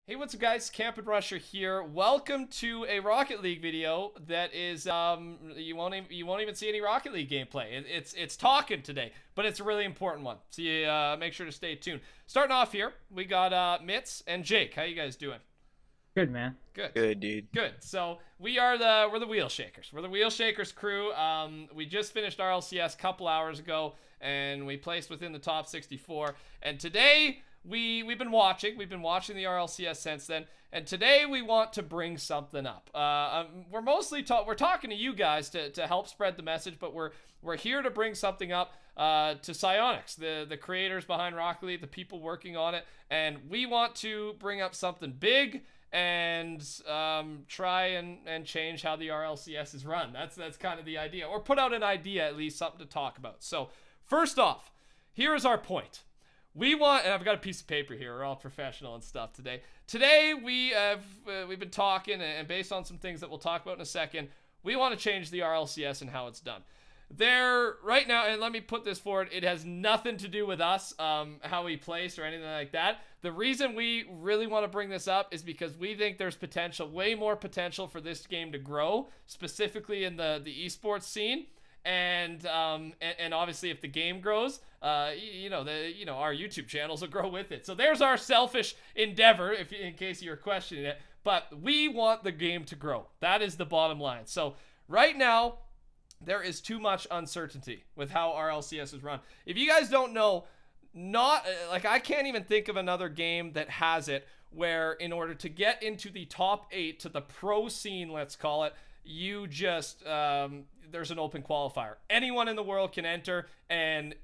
Hey, what's up, guys? TheCampingRusher here. Welcome to a Rocket League video that is you won't even see any Rocket League gameplay. It's talking today, but it's a really important one. So you make sure to stay tuned. Starting off here, we got Mitz and Jake. How you guys doing? Good, man. Good. Good, dude. Good. So we're the WheelShakers. We're the WheelShakers crew. We just finished RLCS a couple hours ago, and we placed within the top 64. And today we've been watching the RLCS since then, and today we want to bring something up. We're talking to you guys to help spread the message, but we're here to bring something up to Psyonix, the creators behind Rocket League, the people working on it, and we want to bring up something big and try and change how the RLCS is run. That's kind of the idea, or put out an idea, at least something to talk about. So first off, here is our point. We want, and I've got a piece of paper here. We're all professional and stuff today. Today we've been talking, and based on some things that we'll talk about in a second, we want to change the RLCS and how it's done. There right now, and let me put this forward, it has nothing to do with us, how we place or anything like that. The reason we really want to bring this up is because we think there's potential, way more potential for this game to grow, specifically in the esports scene. And obviously, if the game grows, our YouTube channels will grow with it. So there's our selfish endeavor, in case you're questioning it. But we want the game to grow. That is the bottom line. So right now, there is too much uncertainty with how RLCS is run. If you guys don't know, I can't even think of another game that has it where, in order to get into the top 8 to the pro scene, let's call it, you just there's an open qualifier. Anyone in the world can enter, and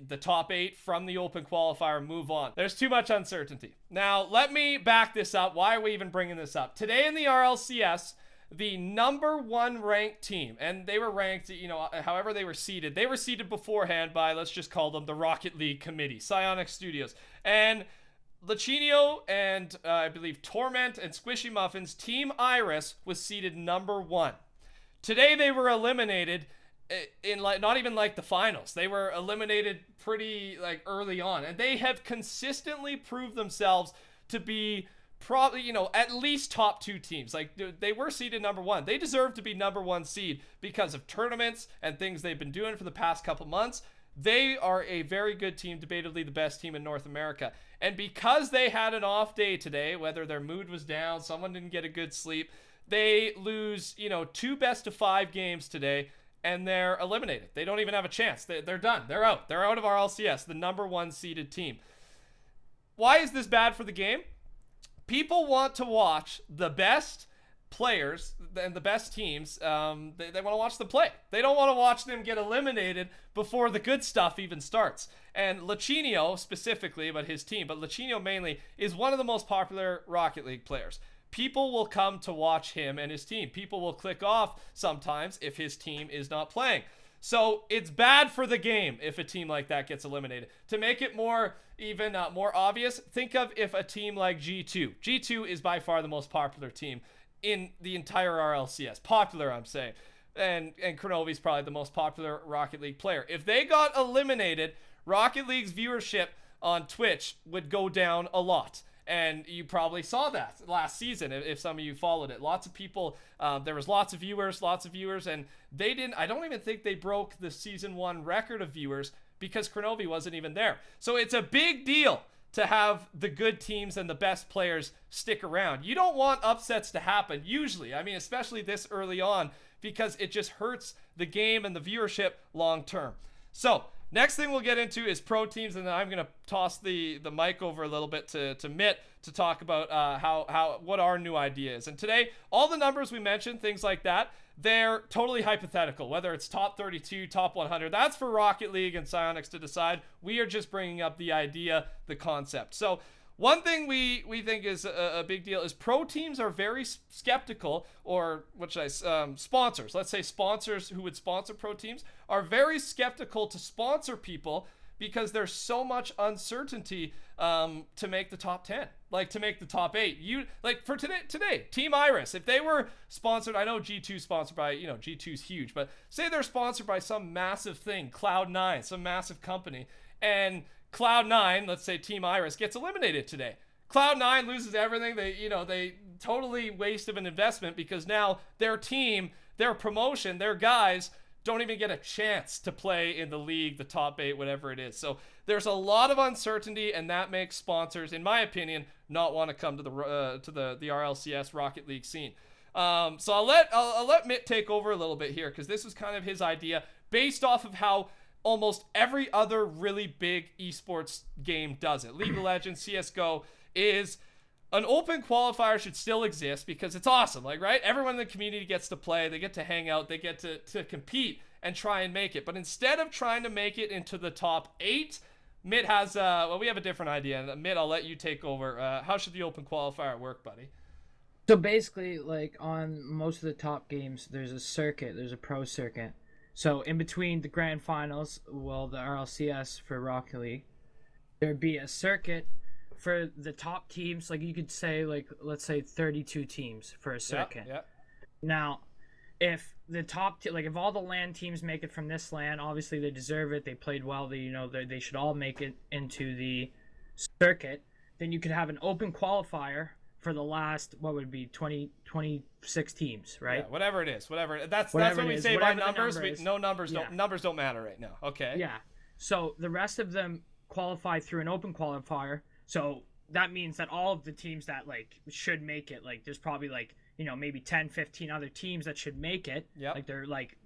the top 8 from the open qualifier move on. There's too much uncertainty. Now, let me back this up. Why are we even bringing this up? Today in the RLCS, the number 1 ranked team, and they were ranked, however they were seeded beforehand by, let's just call them the Rocket League Committee, Psyonix Studios. And Lachinio and I believe Torment and Squishy Muffins, Team Iris was seeded number 1. Today they were eliminated in not even the finals. They were eliminated pretty early on, and they have consistently proved themselves to be probably at least top 2 teams. They were seeded number 1. They deserve to be number 1 seed because of tournaments and things they've been doing for the past couple months. They are a very good team, debatably the best team in North America. And because they had an off day today, whether their mood was down, someone didn't get a good sleep, they lose, 2 best-of-5 games today, and they're eliminated. They don't even have a chance. They're done. They're out. They're out of RLCS, the number 1 seeded team. Why is this bad for the game? People want to watch the best players and the best teams. They want to watch them play. They don't want to watch them get eliminated before the good stuff even starts. And Lachinio specifically, but his team, but Lachinio mainly, is one of the most popular Rocket League players. People will come to watch him and his team. People will click off sometimes if his team is not playing. So it's bad for the game if a team like that gets eliminated. To make it more obvious, think of if a team like G2. G2 is by far the most popular team in the entire RLCS. Popular, I'm saying. And Kronovi's probably the most popular Rocket League player. If they got eliminated, Rocket League's viewership on Twitch would go down a lot. And you probably saw that last season if some of you followed it. Lots of people, there was lots of viewers, and I don't even think they broke the season 1 record of viewers because Kronovi wasn't even there. So it's a big deal to have the good teams and the best players stick around. You don't want upsets to happen, usually. I mean, especially this early on, because it just hurts the game and the viewership long term. So next thing we'll get into is pro teams, and then I'm going to toss the mic over a little bit to Mitt to talk about what our new idea is. And today, all the numbers we mentioned, things like that, they're totally hypothetical. Whether it's top 32, top 100, that's for Rocket League and Psyonix to decide. We are just bringing up the idea, the concept. So one thing we think is a big deal is pro teams are very skeptical, or sponsors. Let's say sponsors who would sponsor pro teams are very skeptical to sponsor people because there's so much uncertainty to make the top 10, to make the top 8. For today, Team Iris, if they were sponsored, I know G2's sponsored by, G2's huge, but say they're sponsored by some massive thing, Cloud9, some massive company, and Cloud9, let's say Team Iris, gets eliminated today. Cloud9 loses everything. They totally waste of an investment because now their team, their promotion, their guys don't even get a chance to play in the league, the top 8, whatever it is. So there's a lot of uncertainty, and that makes sponsors, in my opinion, not want to come to the RLCS Rocket League scene. So I'll let Mitt take over a little bit here because this was kind of his idea based off of how almost every other really big esports game does it. League of Legends, CSGO is an open qualifier should still exist because it's awesome. Like, right? Everyone in the community gets to play. They get to hang out. They get to compete and try and make it. But instead of trying to make it into the top 8, Mitt has, we have a different idea. Mitt, I'll let you take over. How should the open qualifier work, buddy? So basically, like on most of the top games, there's a circuit. There's a pro circuit. So in between the grand finals, well, the RLCS for Rocket League, there'd be a circuit for the top teams. Like you could say, like let's say 32 teams for a circuit. Yeah. Now, if the top like if all the LAN teams make it from this LAN, obviously they deserve it. They played well. They should all make it into the circuit. Then you could have an open qualifier for the last, what would it be, 26 teams, right? Yeah, whatever it is, that's what we say by numbers. Numbers don't matter right now. Okay. Yeah. So the rest of them qualify through an open qualifier. So that means that all of the teams that like should make it, like there's probably like, maybe 10, 15 other teams that should make it. Yeah. Like they're like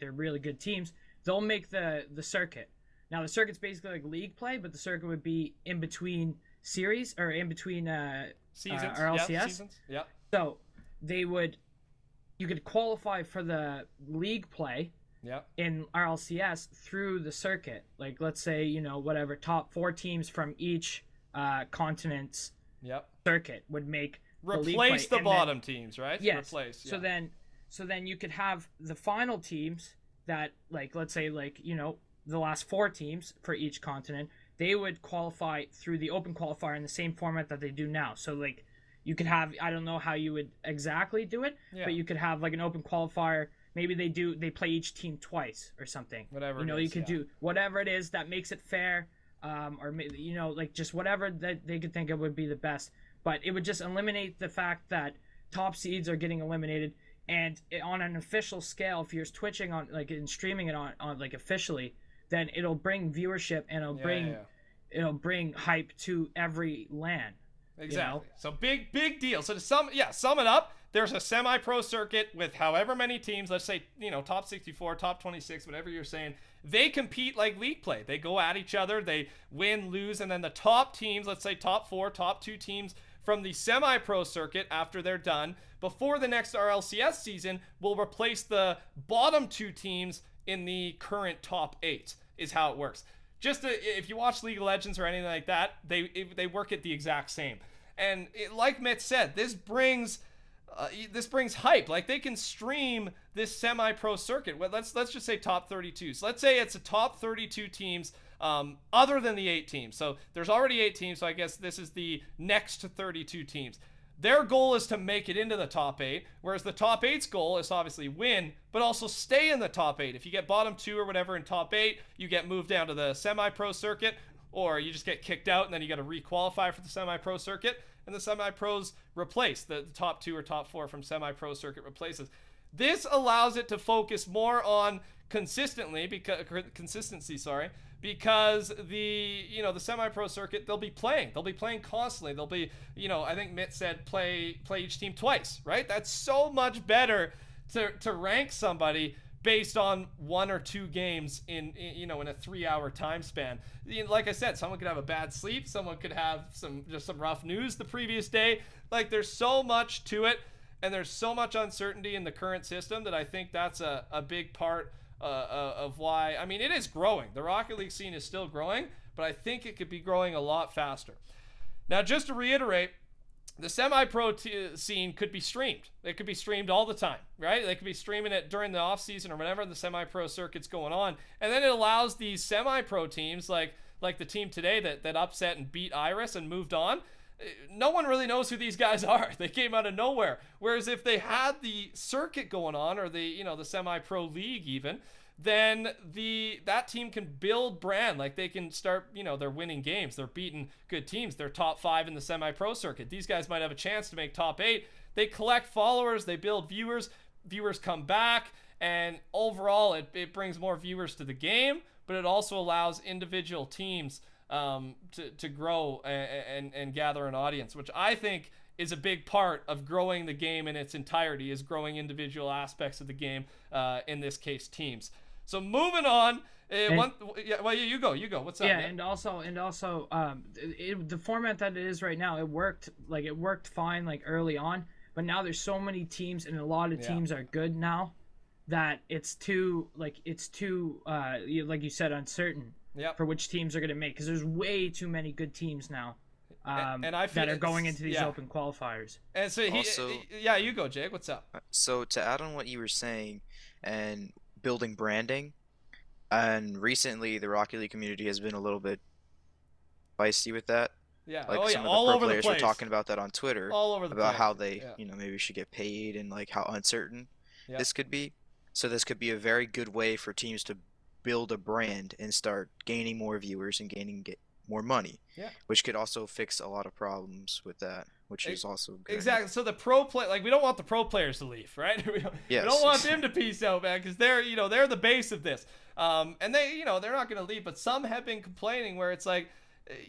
they're really good teams. They'll make the circuit. Now the circuit's basically like league play, but the circuit would be in between series or in between seasons, RLCS. Yeah, seasons. Yeah. So you could qualify for the league play. Yeah. In RLCS through the circuit. Like let's say, whatever top 4 teams from each continent's circuit would make replace the bottom teams, right? Yes. Replace. Yeah. So then you could have the final teams that like let's say like, the last 4 teams for each continent, they would qualify through the open qualifier in the same format that they do now. So like you could have, I don't know how you would exactly do it, but you could have like an open qualifier. Maybe they play each team twice or something. Whatever you could do whatever it is that makes it fair, or like just whatever that they could think of would be the best. But it would just eliminate the fact that top seeds are getting eliminated. And on an official scale, if you're twitching on like and streaming it on like officially, then it'll bring viewership and it'll bring hype to every LAN. Exactly. So big deal. So to sum it up, there's a semi-pro circuit with however many teams, let's say, top 64, top 26, whatever you're saying. They compete like league play. They go at each other, they win, lose, and then the top teams, let's say top 4, top 2 teams from the semi-pro circuit after they're done, before the next RLCS season, will replace the bottom 2 teams in the current top 8 is how it works. If you watch League of Legends or anything like that, they work it the exact same. And like Mitt said, this brings hype. Like they can stream this semi-pro circuit. Let's just say top 32. So let's say it's a top 32 teams other than the 8 teams. So there's already 8 teams, so I guess this is the next to 32 teams. Their goal is to make it into the top 8, whereas the top 8's goal is to obviously win, but also stay in the top 8. If you get bottom 2 or whatever in top 8, you get moved down to the semi-pro circuit, or you just get kicked out and then you got to re-qualify for the semi-pro circuit, and the semi-pros replace the top 2 or top 4 from semi-pro circuit replaces. This allows it to focus more on consistency, because the semi-pro circuit, they'll be playing constantly. They'll be, I think Mitt said play each team twice, right? That's so much better to rank somebody based on 1 or 2 games in a 3-hour time span. Like I said, someone could have a bad sleep, someone could have some rough news the previous day. Like there's so much to it, and there's so much uncertainty in the current system that I think that's a big part of why. I mean, it is growing. The Rocket League scene is still growing, but I think it could be growing a lot faster. Now, just to reiterate, the semi-pro scene could be streamed. It could be streamed all the time, right? They could be streaming it during the off-season or whenever the semi-pro circuit's going on. And then it allows these semi-pro teams, like the team today that upset and beat Iris and moved on. No one really knows who these guys are. They came out of nowhere. Whereas if they had the circuit going on, or the semi-pro league even, then that team can build brand. Like they can start, they're winning games, they're beating good teams, they're top 5 in the semi-pro circuit. These guys might have a chance to make top 8. They collect followers, they build viewers come back, and overall it brings more viewers to the game, but it also allows individual teams to grow and gather an audience, which I think is a big part of growing the game in its entirety, is growing individual aspects of the game, in this case teams. So moving on, you go. What's up? Yeah, man? and also, the format that it is right now, it worked fine like early on, but now there's so many teams, and a lot of teams are good now, that it's too like you said, uncertain for which teams are going to make, because there's way too many good teams now. And I feel that are going into these open qualifiers. And so you go, Jake. What's up? So to add on what you were saying and building branding, and recently the Rocket League community has been a little bit feisty with that. Yeah. Like some of the all pro over players the place. were talking about that on Twitter. All over the about place. how they, maybe should get paid, and like how uncertain this could be. So this could be a very good way for teams to build a brand and start gaining more viewers and get more money, which could also fix a lot of problems with that, which is also good. Exactly. So the pro play, like, we don't want the pro players to leave, right? We don't want them to peace out, man, because they're the base of this. And they, they're not going to leave, but some have been complaining where it's like,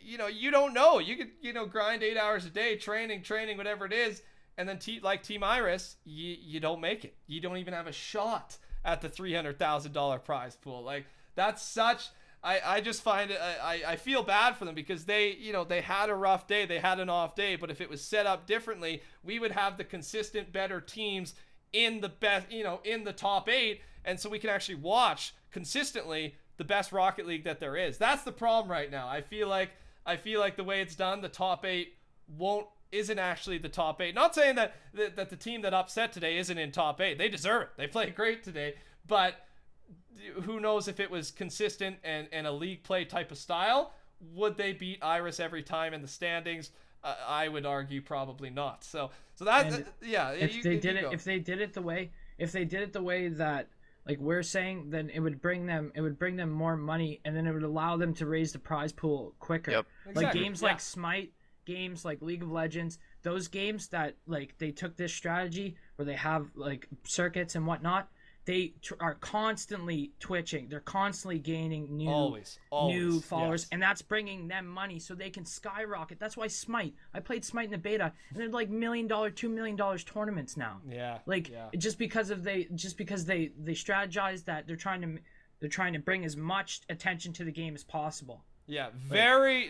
you don't know. You could, grind 8 hours a day, training, whatever it is, and then like Team Iris, you don't make it. You don't even have a shot at the $300,000 prize pool. Like, that's such. I just find it. I feel bad for them, because they had a rough day, they had an off day, but if it was set up differently, we would have the consistent better teams in the best, in the top 8, and so we can actually watch consistently the best Rocket League that there is. That's the problem right now. I feel like the way it's done, the top 8 isn't actually the top 8. Not saying that the team that upset today isn't in top 8. They deserve it. They played great today, but who knows if it was consistent and a league play type of style, would they beat Iris every time in the standings? I would argue probably not. So that if they did it the way that, like we're saying, then it would bring them more money, and then it would allow them to raise the prize pool quicker. Yep. Like Exactly. Games like Smite, games like League of Legends, those games that like they took this strategy where they have like circuits and whatnot. They are constantly twitching. They're constantly gaining new followers, and that's bringing them money, so they can skyrocket. That's why Smite. I played Smite in the beta, and they're like $1 million, $2 million tournaments now. Just because they strategize that they're trying to bring as much attention to the game as possible. Yeah, very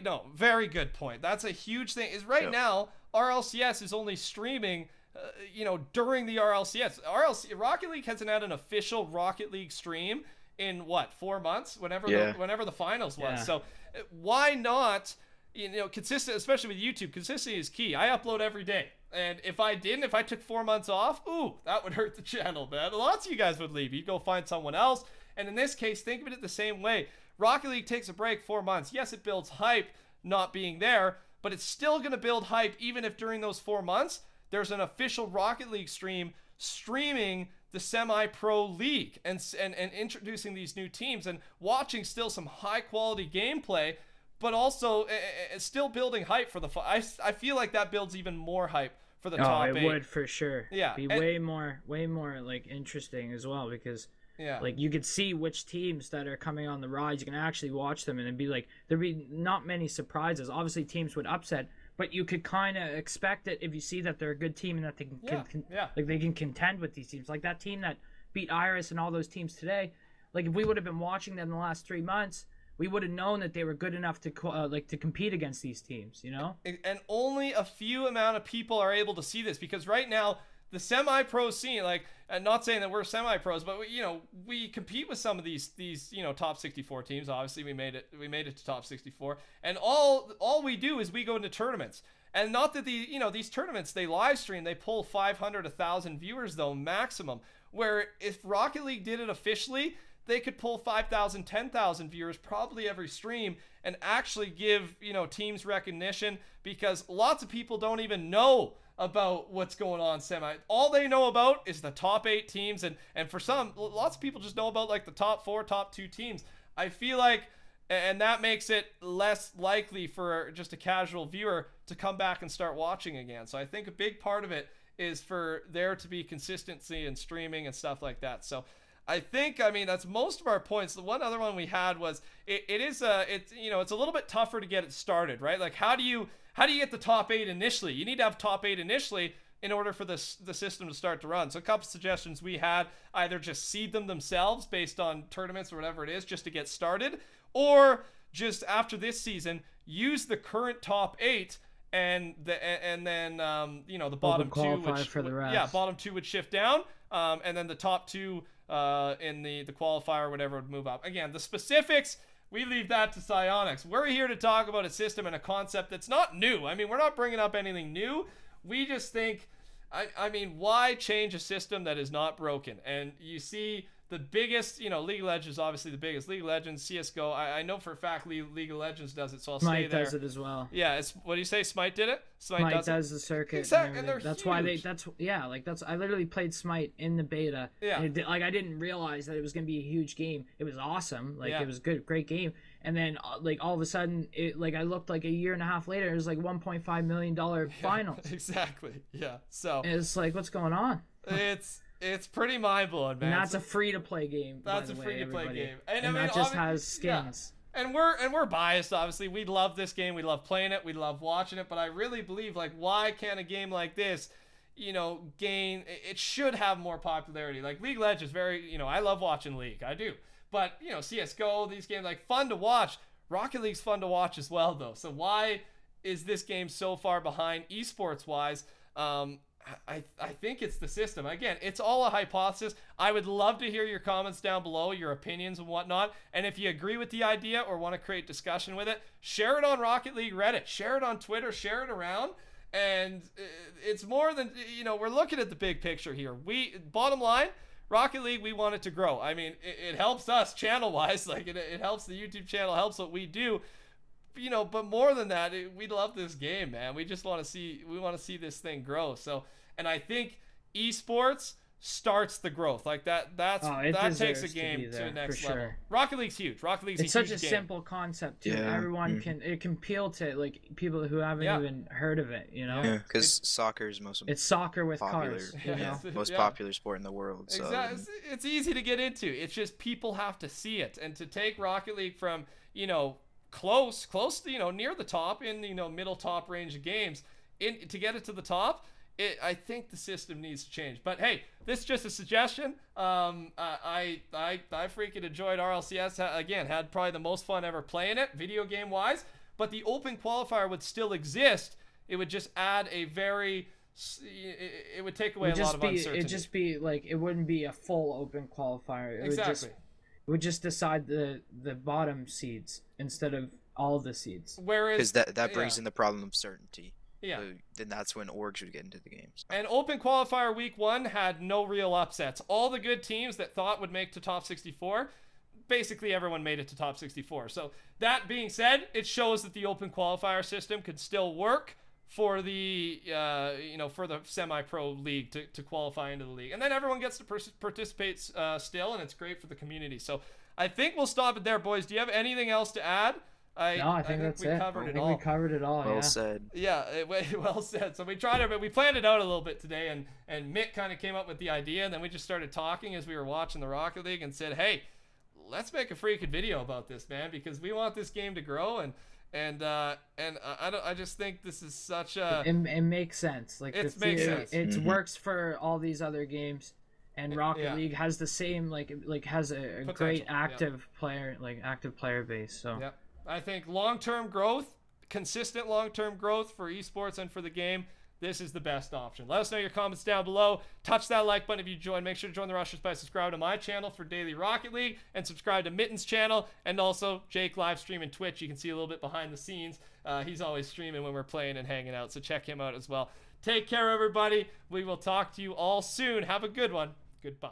good point. That's a huge thing. Is right now RLCS is only streaming. During the RLCS, Rocket League hasn't had an official Rocket League stream in 4 months, whenever the finals was. So why not, consistent, especially with YouTube, consistency is key. I upload every day. And if I took 4 months off, that would hurt the channel, man. Lots of you guys would leave. You'd go find someone else. And in this case, think of it the same way. Rocket League takes a break 4 months. Yes, it builds hype not being there, but it's still going to build hype even if during those 4 months, there's an official Rocket League streaming the semi-pro league and introducing these new teams and watching still some high-quality gameplay, but also still building hype for the I feel like that builds even more hype for the top 8. It would for sure. Yeah, be way more like interesting as well, because like you could see which teams that are coming on the rise. You can actually watch them, and it'd be like there'd be not many surprises. Obviously, teams would upset. But you could kind of expect it if you see that they're a good team and that they they can contend with these teams. Like that team that beat Iris and all those teams today. Like if we would have been watching them the last 3 months, we would have known that they were good enough to to compete against these teams. And only a few amount of people are able to see this, because right now the semi-pro scene, and not saying that we're semi-pros, but we compete with some of these top 64 teams. Obviously, we made it to top 64, and all we do is we go into tournaments. And not that these tournaments, they live stream, they pull 500, 1,000 viewers though maximum. Where if Rocket League did it officially, they could pull 5,000, 10,000 viewers probably every stream and actually give, teams recognition, because lots of people don't even know about what's going on semi. All they know about is the top 8 teams, and for some, lots of people just know about like the top 4, top 2 teams. I feel like, and that makes it less likely for just a casual viewer to come back and start watching again. So I think a big part of it is for there to be consistency in streaming and stuff like that. So I think, that's most of our points. The one other one we had was it's a little bit tougher to get it started, right? Like how do you get the top 8 initially? You need to have top 8 initially in order for the system to start to run. So a couple suggestions we had: either just seed them themselves based on tournaments or whatever it is, just to get started, or just after this season use the current top 8 and then the bottom 2 would for the rest. bottom 2 would shift down, and then the top 2 in the qualifier or whatever would move up. Again, the specifics, we leave that to Psyonix. We're here to talk about a system and a concept that's not new. We're not bringing up anything new. We just think, why change a system that is not broken? And you see the biggest, League of Legends is obviously the biggest. League of Legends, CSGO, I know for a fact League of Legends does it, so I'll stay there. Smite does it as well. Yeah, what do you say? Smite did it? Smite does the circuit. Exactly, and they're that's huge. Why I literally played Smite in the beta. Yeah. And I didn't realize that it was going to be a huge game. It was awesome. It was great game. And then all of a sudden, I looked like a year and a half later, it was like $1.5 million finals. Exactly. Yeah. So and it's like, what's going on? It's pretty mind-blowing, man. And that's a free-to-play game. That's a free-to-play game. And that just has skins. Yeah. And we're biased, obviously. We love this game. We love playing it. We love watching it. But I really believe, why can't a game like this, gain... It should have more popularity. Like, League of Legends, very... I love watching League. I do. But, CSGO, these games, fun to watch. Rocket League's fun to watch as well, though. So why is this game so far behind esports-wise? I think it's the system. Again, it's all a hypothesis. I would love to hear your comments down below, your opinions and whatnot. And if you agree with the idea or want to create discussion with it, share it on Rocket League Reddit, share it on Twitter, share it around. And it's more than, we're looking at the big picture here. Bottom line, Rocket League, we want it to grow. It helps us channel-wise. It helps the YouTube channel, helps what we do. But more than that, we love this game, man. We just want to see this thing grow. So, and I think esports starts the growth. That takes a game to the next level. Rocket League's huge. Rocket League's it's a huge such a game. Simple concept too. Yeah. Everyone can appeal to people who haven't even heard of it. Yeah, because soccer is it's soccer with popular, cars. Most popular sport in the world. So. Exactly. It's easy to get into. It's just people have to see it, and to take Rocket League from close to near the top in middle top range of games to get it to the top, I think the system needs to change. But hey, this is just a suggestion. I freaking enjoyed RLCS. Again, had probably the most fun ever playing it video game wise. But the open qualifier would still exist. It would just add a very it would take away a lot of uncertainty. It'd just be it wouldn't be a full open qualifier. Exactly. It would just decide the bottom seeds instead of all the seeds. Whereas that brings in the problem of certainty. Yeah. So then that's when orgs would get into the games. And open qualifier week 1 had no real upsets. All the good teams that thought would make to top 64, basically everyone made it to top 64. So that being said, it shows that the open qualifier system could still work for the for the semi-pro league to qualify into the league, and then everyone gets to participate still, and it's great for the community. So I think we'll stop it there, boys. Do you have anything else to add? I think that's it. Covered it all. We covered it all. Well said. Yeah, well said. So we planned it out a little bit today, and Mick kind of came up with the idea, and then we just started talking as we were watching the Rocket League, and said, hey, let's make a freaking video about this, man, because we want this game to grow, and I just think this is such a... It makes sense. It makes sense. It works for all these other games, and Rocket League has the same has a potential, great active player base. So yeah, I think long-term growth, consistent long-term growth for esports and for the game, this is the best option. Let us know your comments down below. Touch that like button if you join. Make sure to join the Rushers by subscribing to my channel for daily Rocket League, and subscribe to Mitten's channel, and also Jake live streaming Twitch. You can see a little bit behind the scenes. He's always streaming when we're playing and hanging out, so check him out as well. Take care, everybody. We will talk to you all soon. Have a good one. Goodbye.